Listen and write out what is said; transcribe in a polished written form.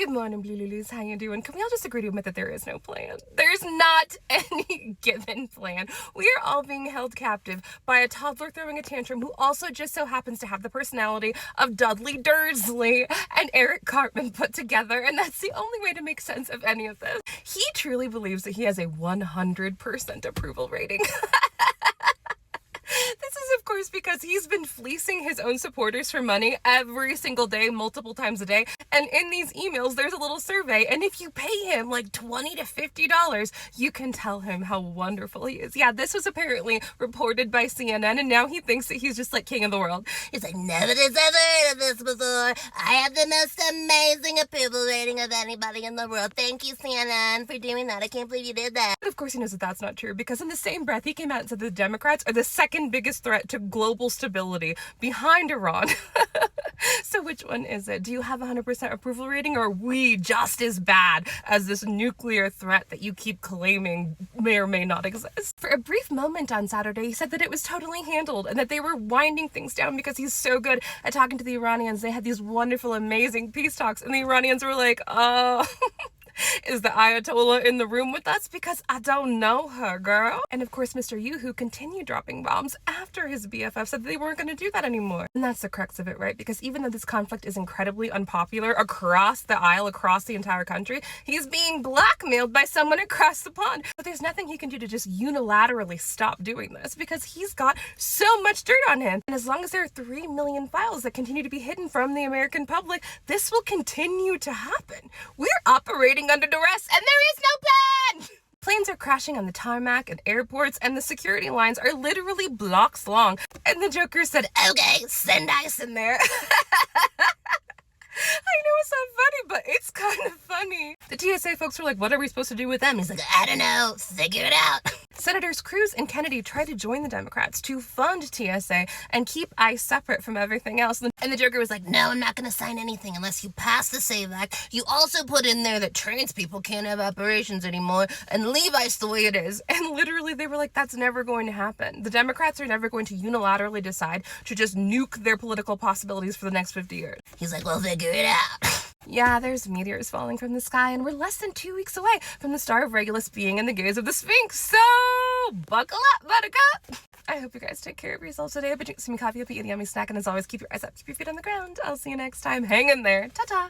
Good morning, Blue Lulus. How you doing? Can we all just agree to admit that there is no plan? There's not any given plan. We are all being held captive by a toddler throwing a tantrum who also just so happens to have the personality of Dudley Dursley and Eric Cartman put together, and that's the only way to make sense of any of this. He truly believes that he has a 100% approval rating. This is, of course, because he's been fleecing his own supporters for money every single day, multiple times a day. And in these emails, there's a little survey. And if you pay him like $20 to $50, you can tell him how wonderful he is. Yeah, this was apparently reported by CNN. And now he thinks that he's just like king of the world. He's like, nobody's ever heard of this before. I have the most amazing approval rating of anybody in the world. Thank you, CNN, for doing that. I can't believe you did that. But of course, he knows that that's not true, because in the same breath, he came out and said that the Democrats are the second biggest threat to global stability behind Iran. So which one is it? Do you have 100% approval rating, or are we just as bad as this nuclear threat that you keep claiming may or may not exist? For a brief moment on Saturday, he said that it was totally handled and that they were winding things down because he's so good at talking to the Iranians. They had these wonderful, amazing peace talks, and the Iranians were like, oh... Is the Ayatollah in the room with us? Because I don't know her, girl. And of course, Mr. Yoo-hoo continued dropping bombs after his BFF said that they weren't going to do that anymore. And that's the crux of it, right? Because even though this conflict is incredibly unpopular across the aisle, across the entire country, he's being blackmailed by someone across the pond. But there's nothing he can do to just unilaterally stop doing this, because he's got so much dirt on him. And as long as there are 3 million files that continue to be hidden from the American public, this will continue to happen. We're operating under duress, and there is no plan! Planes are crashing on the tarmac and airports, and the security lines are literally blocks long. And the Joker said, okay, send ice in there. I know it's not funny, but it's kind of funny. The TSA folks were like, what are we supposed to do with them? He's like, I don't know, figure it out. Senators Cruz and Kennedy tried to join the Democrats to fund TSA and keep ICE separate from everything else. And the Joker was like, no, I'm not going to sign anything unless you pass the SAVE Act. You also put in there that trans people can't have operations anymore, and leave ICE the way it is. And literally they were like, that's never going to happen. The Democrats are never going to unilaterally decide to just nuke their political possibilities for the next 50 years. He's like, well, figure it out. Yeah, there's meteors falling from the sky, and we're less than 2 weeks away from the Star of Regulus being in the gaze of the Sphinx, so buckle up, buttercup! I hope you guys take care of yourselves today. But drink some coffee, hope you eat a yummy snack, and as always, keep your eyes up, keep your feet on the ground. I'll see you next time. Hang in there. Ta-ta!